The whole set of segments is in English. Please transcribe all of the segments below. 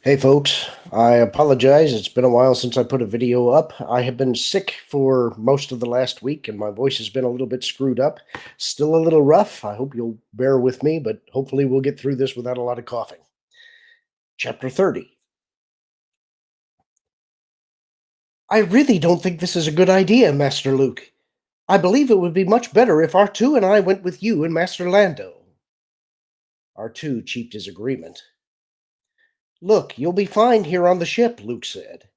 Hey folks, I apologize. It's been a while since I put a video up. I have been sick for most of the last week and my voice has been a little bit screwed up. Still a little rough. I hope you'll bear with me, but hopefully we'll get through this without a lot of coughing. Chapter 30. I really don't think this is a good idea, Master Luke. I believe it would be much better if R2 and I went with you and Master Lando. R2 cheaped his agreement. Look, you'll be fine here on the ship, Luke said.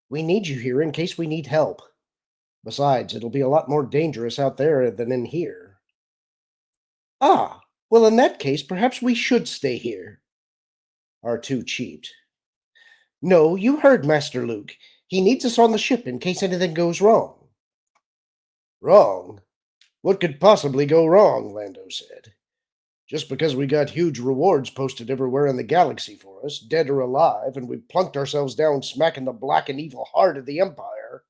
We need you here in case we need help. Besides, it'll be a lot more dangerous out there than in here. Ah, well, in that case, perhaps we should stay here. R2 cheeped. No, you heard Master Luke. He needs us on the ship in case anything goes wrong. Wrong? What could possibly go wrong? Lando said. Just because we got huge rewards posted everywhere in the galaxy for us, dead or alive, and we plunked ourselves down smack in the black and evil heart of the Empire.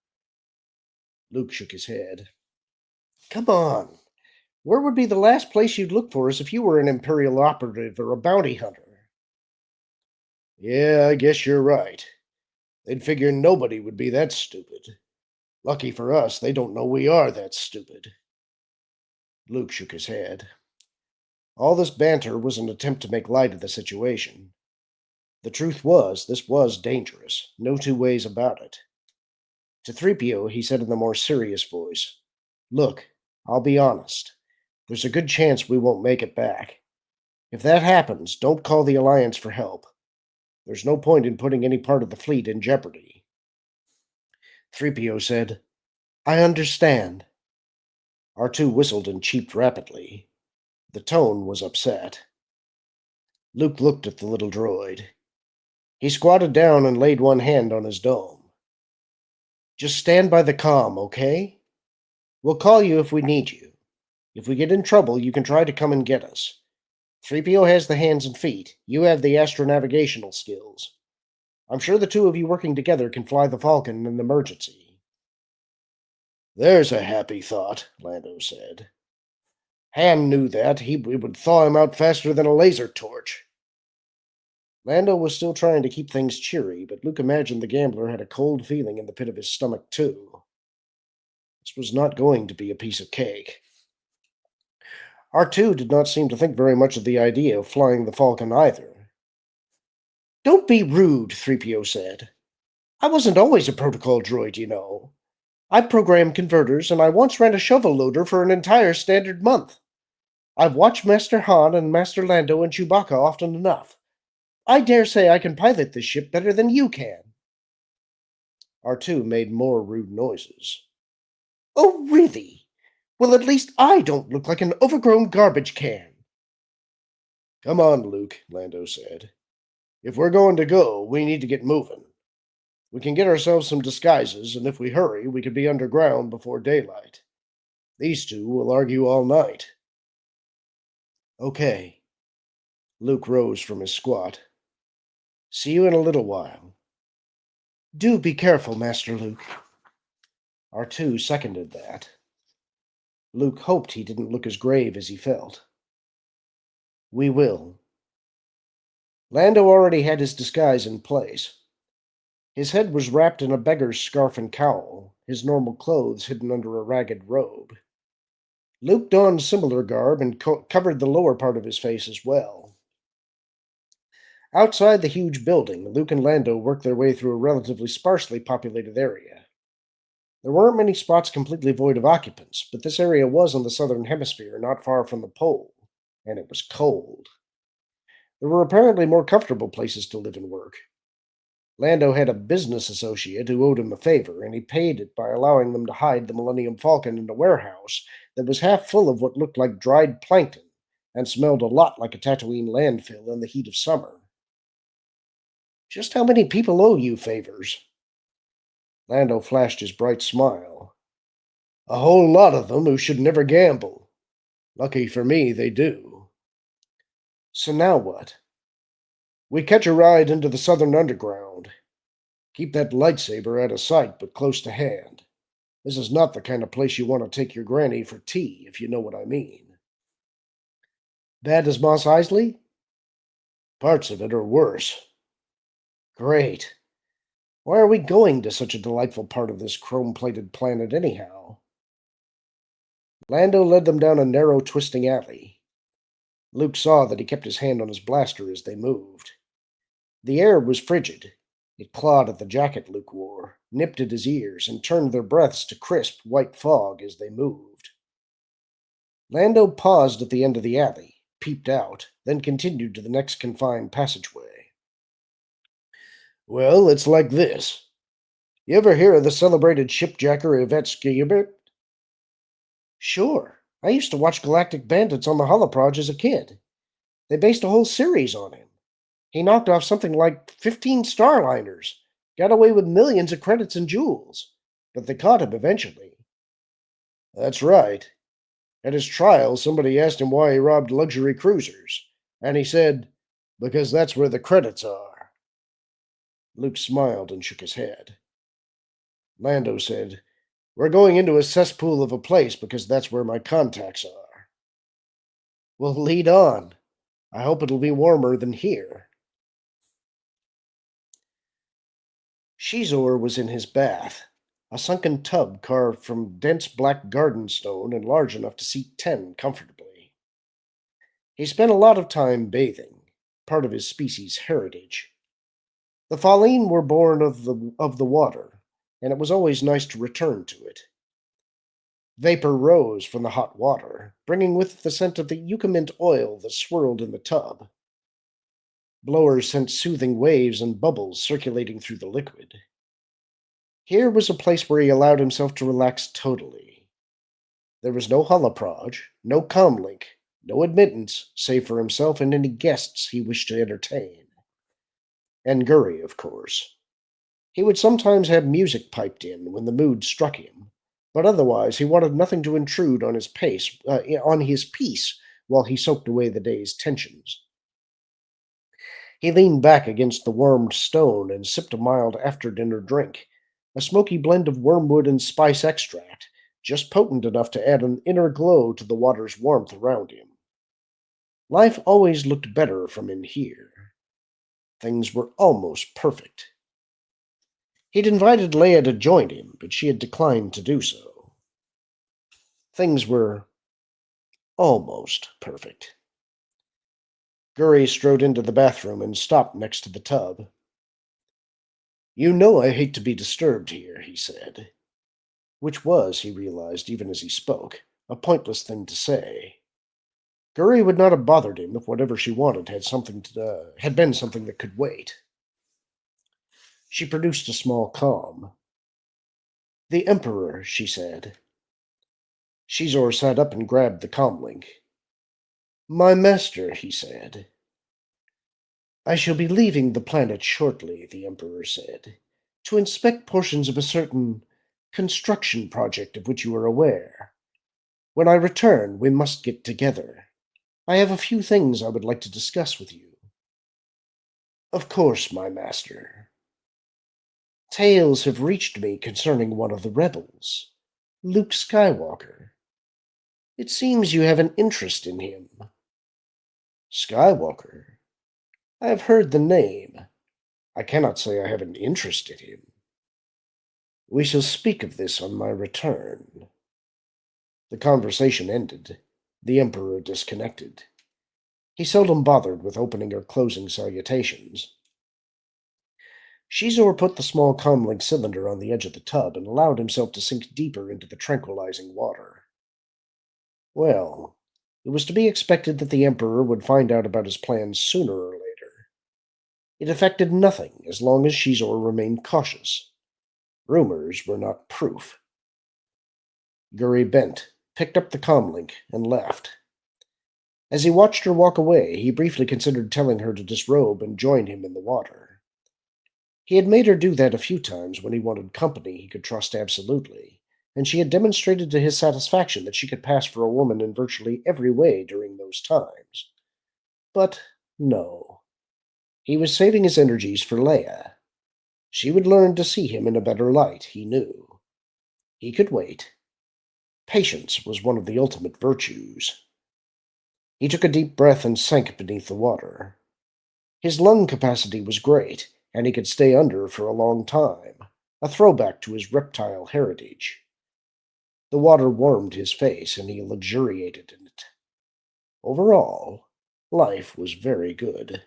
Luke shook his head. Come on. Where would be the last place you'd look for us if you were an Imperial operative or a bounty hunter? Yeah, I guess you're right. They'd figure nobody would be that stupid. Lucky for us, they don't know we are that stupid. Luke shook his head. All this banter was an attempt to make light of the situation. The truth was, this was dangerous. No two ways about it. To 3PO, he said in a more serious voice, Look, I'll be honest. There's a good chance we won't make it back. If that happens, don't call the Alliance for help. There's no point in putting any part of the fleet in jeopardy. 3PO said, I understand. R2 whistled and cheeped rapidly. The tone was upset. Luke looked at the little droid. He squatted down and laid one hand on his dome. Just stand by the comm, okay? We'll call you if we need you. If we get in trouble, you can try to come and get us. 3PO has the hands and feet. You have the astronavigational skills. I'm sure the two of you working together can fly the Falcon in an emergency. There's a happy thought, Lando said. Han knew that. It would thaw him out faster than a laser torch. Lando was still trying to keep things cheery, but Luke imagined the gambler had a cold feeling in the pit of his stomach, too. This was not going to be a piece of cake. R2 did not seem to think very much of the idea of flying the Falcon either. Don't be rude, 3PO said. I wasn't always a protocol droid, you know. I programmed converters, and I once ran a shovel loader for an entire standard month. I've watched Master Han and Master Lando and Chewbacca often enough. I dare say I can pilot this ship better than you can. R2 made more rude noises. Oh, really? Well, at least I don't look like an overgrown garbage can. Come on, Luke, Lando said. If we're going to go, we need to get moving. We can get ourselves some disguises, and if we hurry, we could be underground before daylight. These two will argue all night. Okay. Luke rose from his squat. See you in a little while. Do be careful, Master Luke. R2 seconded that. Luke hoped he didn't look as grave as he felt. We will. Lando already had his disguise in place. His head was wrapped in a beggar's scarf and cowl, his normal clothes hidden under a ragged robe. Luke donned similar garb and covered the lower part of his face as well. Outside the huge building, Luke and Lando worked their way through a relatively sparsely populated area. There weren't many spots completely void of occupants, but this area was in the southern hemisphere, not far from the pole, and it was cold. There were apparently more comfortable places to live and work. Lando had a business associate who owed him a favor, and he paid it by allowing them to hide the Millennium Falcon in a warehouse that was half full of what looked like dried plankton and smelled a lot like a Tatooine landfill in the heat of summer. Just how many people owe you favors? Lando flashed his bright smile. A whole lot of them who should never gamble. Lucky for me, they do. So now what? We catch a ride into the Southern Underground. Keep that lightsaber out of sight, but close to hand. This is not the kind of place you want to take your granny for tea, if you know what I mean. Bad as Mos Eisley? Parts of it are worse. Great. Why are we going to such a delightful part of this chrome-plated planet anyhow? Lando led them down a narrow, twisting alley. Luke saw that he kept his hand on his blaster as they moved. The air was frigid. It clawed at the jacket Luke wore, nipped at his ears, and turned their breaths to crisp, white fog as they moved. Lando paused at the end of the alley, peeped out, then continued to the next confined passageway. Well, it's like this. You ever hear of the celebrated shipjacker Yvette Skibert? Sure. I used to watch Galactic Bandits on the Holoproj as a kid. They based a whole series on him. He knocked off something like 15 starliners, got away with millions of credits and jewels, but they caught him eventually. That's right. At his trial, somebody asked him why he robbed luxury cruisers, and he said, because that's where the credits are. Luke smiled and shook his head. Lando said, we're going into a cesspool of a place because that's where my contacts are. Well, lead on. I hope it'll be warmer than here. Xizor was in his bath, a sunken tub carved from dense black garden stone and large enough to seat 10 comfortably. He spent a lot of time bathing, part of his species' heritage. The Falleen were born of the water, and it was always nice to return to it. Vapor rose from the hot water, bringing with it the scent of the eucalypt oil that swirled in the tub. Blowers sent soothing waves and bubbles circulating through the liquid. Here was a place where he allowed himself to relax totally. There was no holoproj, no comlink, no admittance, save for himself and any guests he wished to entertain. And Guri, of course. He would sometimes have music piped in when the mood struck him, but otherwise he wanted nothing to intrude on his peace while he soaked away the day's tensions. He leaned back against the warmed stone and sipped a mild after-dinner drink, a smoky blend of wormwood and spice extract, just potent enough to add an inner glow to the water's warmth around him. Life always looked better from in here. Things were almost perfect. He'd invited Leia to join him, but she had declined to do so. Things were almost perfect. Guri strode into the bathroom and stopped next to the tub. You know I hate to be disturbed here, he said. Which was, he realized even as he spoke, a pointless thing to say. Guri would not have bothered him if whatever she wanted had been something that could wait. She produced a small calm. The Emperor, she said. Xizor sat up and grabbed the comlink. My master, he said. I shall be leaving the planet shortly, the Emperor said, to inspect portions of a certain construction project of which you are aware. When I return, we must get together. I have a few things I would like to discuss with you. Of course, my master. Tales have reached me concerning one of the rebels, Luke Skywalker. It seems you have an interest in him. Skywalker? I have heard the name. I cannot say I have an interest in him. We shall speak of this on my return. The conversation ended. The Emperor disconnected. He seldom bothered with opening or closing salutations. Xizor put the small comlink cylinder on the edge of the tub and allowed himself to sink deeper into the tranquilizing water. Well, it was to be expected that the Emperor would find out about his plans sooner or later. It affected nothing as long as Xizor remained cautious. Rumors were not proof. Guri bent, picked up the comlink, and left. As he watched her walk away, he briefly considered telling her to disrobe and join him in the water. He had made her do that a few times when he wanted company he could trust absolutely, and she had demonstrated to his satisfaction that she could pass for a woman in virtually every way during those times. But no. He was saving his energies for Leia. She would learn to see him in a better light, he knew. He could wait. Patience was one of the ultimate virtues. He took a deep breath and sank beneath the water. His lung capacity was great, and he could stay under for a long time, a throwback to his reptile heritage. The water warmed his face, and he luxuriated in it. Overall, life was very good.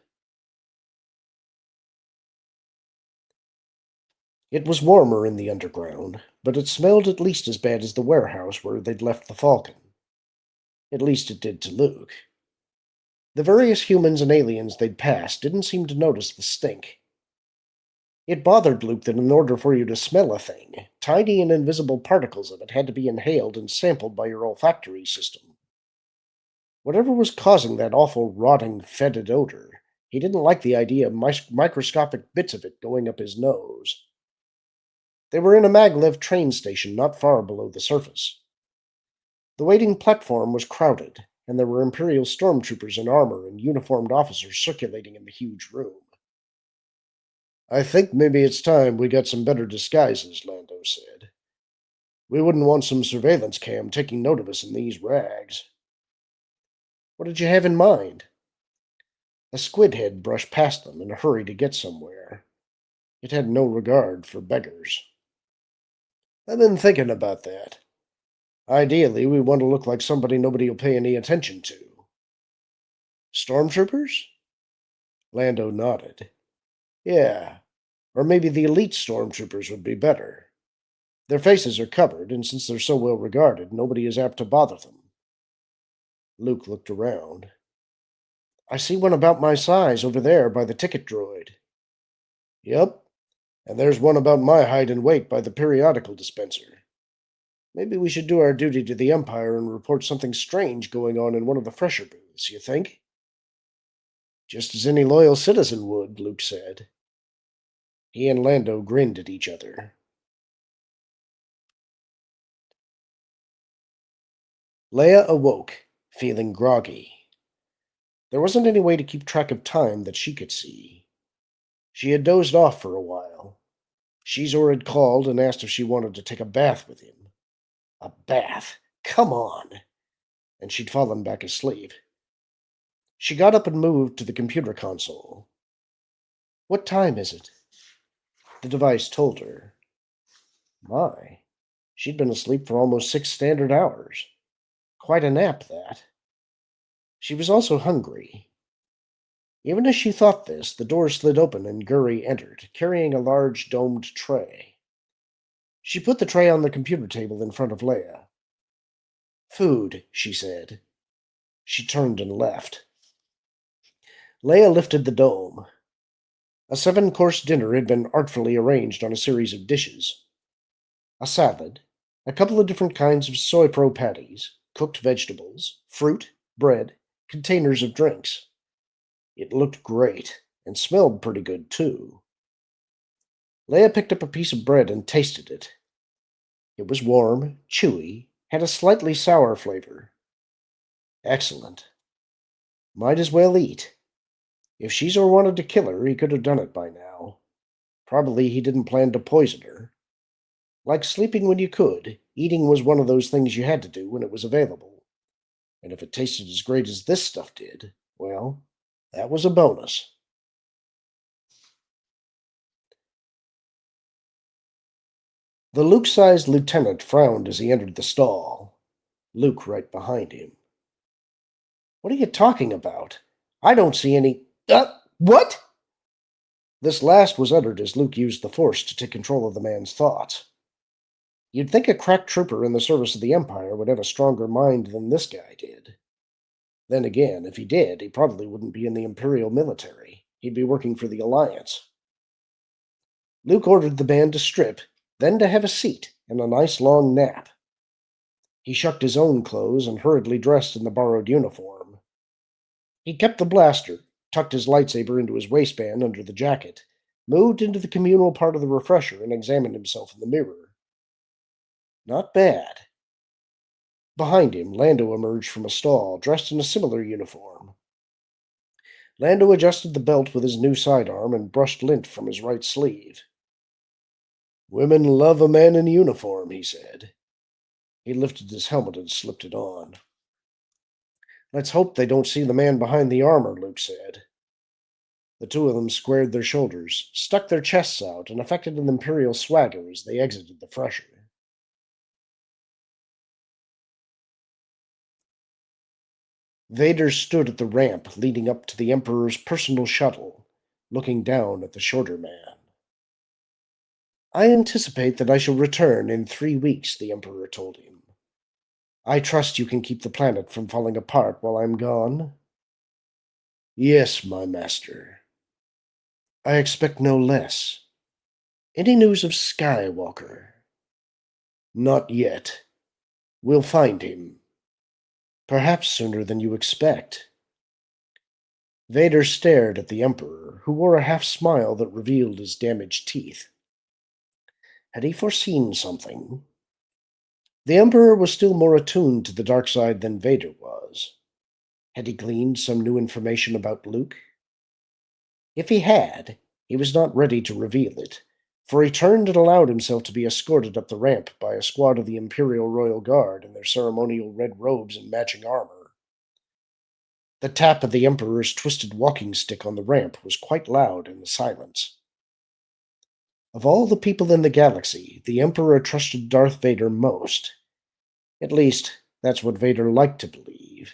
It was warmer in the underground, but it smelled at least as bad as the warehouse where they'd left the Falcon. At least it did to Luke. The various humans and aliens they'd passed didn't seem to notice the stink. It bothered Luke that in order for you to smell a thing, tiny and invisible particles of it had to be inhaled and sampled by your olfactory system. Whatever was causing that awful, rotting, fetid odor, he didn't like the idea of microscopic bits of it going up his nose. They were in a maglev train station not far below the surface. The waiting platform was crowded, and there were Imperial stormtroopers in armor and uniformed officers circulating in the huge room. "I think maybe it's time we got some better disguises," Lando said. "We wouldn't want some surveillance cam taking note of us in these rags." "What did you have in mind?" A squid head brushed past them in a hurry to get somewhere. It had no regard for beggars. "I've been thinking about that. Ideally, we want to look like somebody nobody will pay any attention to." "Stormtroopers?" Lando nodded. "Yeah, or maybe the elite stormtroopers would be better. Their faces are covered, and since they're so well regarded, nobody is apt to bother them." Luke looked around. "I see one about my size over there by the ticket droid." "Yep, and there's one about my height and weight by the periodical dispenser. Maybe we should do our duty to the Empire and report something strange going on in one of the fresher booths, you think?" "Just as any loyal citizen would," Luke said. He and Lando grinned at each other. Leia awoke, feeling groggy. There wasn't any way to keep track of time that she could see. She had dozed off for a while. Xizor had called and asked if she wanted to take a bath with him. A bath? Come on! And she'd fallen back asleep. She got up and moved to the computer console. "What time is it?" The device told her. My, she'd been asleep for almost 6 standard hours. Quite a nap, that. She was also hungry. Even as she thought this, the door slid open and Guri entered, carrying a large domed tray. She put the tray on the computer table in front of Leia. "Food," she said. She turned and left. Leia lifted the dome. A 7-course dinner had been artfully arranged on a series of dishes. A salad, a couple of different kinds of soy pro patties, cooked vegetables, fruit, bread, containers of drinks. It looked great, and smelled pretty good, too. Leia picked up a piece of bread and tasted it. It was warm, chewy, had a slightly sour flavor. Excellent. Might as well eat. If Xizor wanted to kill her, he could have done it by now. Probably he didn't plan to poison her. Like sleeping when you could, eating was one of those things you had to do when it was available. And if it tasted as great as this stuff did, well, that was a bonus. The Luke-sized lieutenant frowned as he entered the stall. Luke right behind him. "What are you talking about? I don't see any— what?" This last was uttered as Luke used the Force to take control of the man's thoughts. You'd think a crack trooper in the service of the Empire would have a stronger mind than this guy did. Then again, if he did, he probably wouldn't be in the Imperial military. He'd be working for the Alliance. Luke ordered the man to strip, then to have a seat and a nice long nap. He shucked his own clothes and hurriedly dressed in the borrowed uniform. He kept the blaster, tucked his lightsaber into his waistband under the jacket, moved into the communal part of the refresher, and examined himself in the mirror. Not bad. Behind him, Lando emerged from a stall, dressed in a similar uniform. Lando adjusted the belt with his new sidearm and brushed lint from his right sleeve. "Women love a man in uniform," he said. He lifted his helmet and slipped it on. "Let's hope they don't see the man behind the armor," Luke said. The two of them squared their shoulders, stuck their chests out, and affected an imperial swagger as they exited the fresher. Vader stood at the ramp leading up to the Emperor's personal shuttle, looking down at the shorter man. I anticipate that I shall return in 3 weeks, the Emperor told him. I trust you can keep the planet from falling apart while I'm gone? Yes, my master. I expect no less. Any news of Skywalker? Not yet. We'll find him. Perhaps sooner than you expect. Vader stared at the Emperor, who wore a half smile that revealed his damaged teeth. Had he foreseen something? The Emperor was still more attuned to the dark side than Vader was. Had he gleaned some new information about Luke? If he had, he was not ready to reveal it, for he turned and allowed himself to be escorted up the ramp by a squad of the Imperial Royal Guard in their ceremonial red robes and matching armor. The tap of the Emperor's twisted walking stick on the ramp was quite loud in the silence. Of all the people in the galaxy, the Emperor trusted Darth Vader most. At least, that's what Vader liked to believe.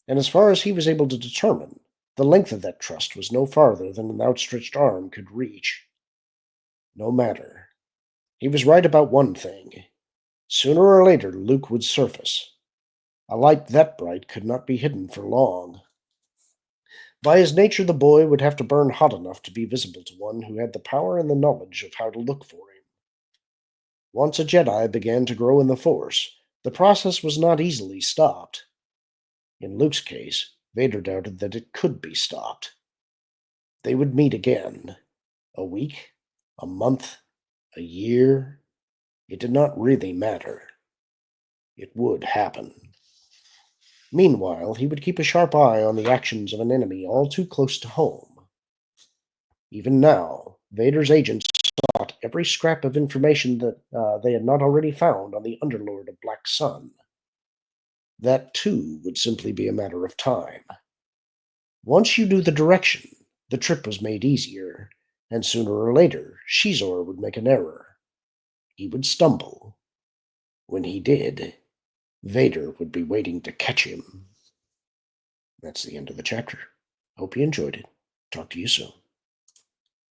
And as far as he was able to determine, the length of that trust was no farther than an outstretched arm could reach. No matter. He was right about one thing. Sooner or later, Luke would surface. A light that bright could not be hidden for long. By his nature, the boy would have to burn hot enough to be visible to one who had the power and the knowledge of how to look for him. Once a Jedi began to grow in the Force, the process was not easily stopped. In Luke's case, Vader doubted that it could be stopped. They would meet again. A week? A month? A year? It did not really matter. It would happen. Meanwhile, he would keep a sharp eye on the actions of an enemy all too close to home. Even now, Vader's agents sought every scrap of information that they had not already found on the Underlord of Black Sun. That, too, would simply be a matter of time. Once you knew the direction, the trip was made easier, and sooner or later, Xizor would make an error. He would stumble. When he did, Vader would be waiting to catch him. That's the end of the chapter. Hope you enjoyed it. Talk to you soon.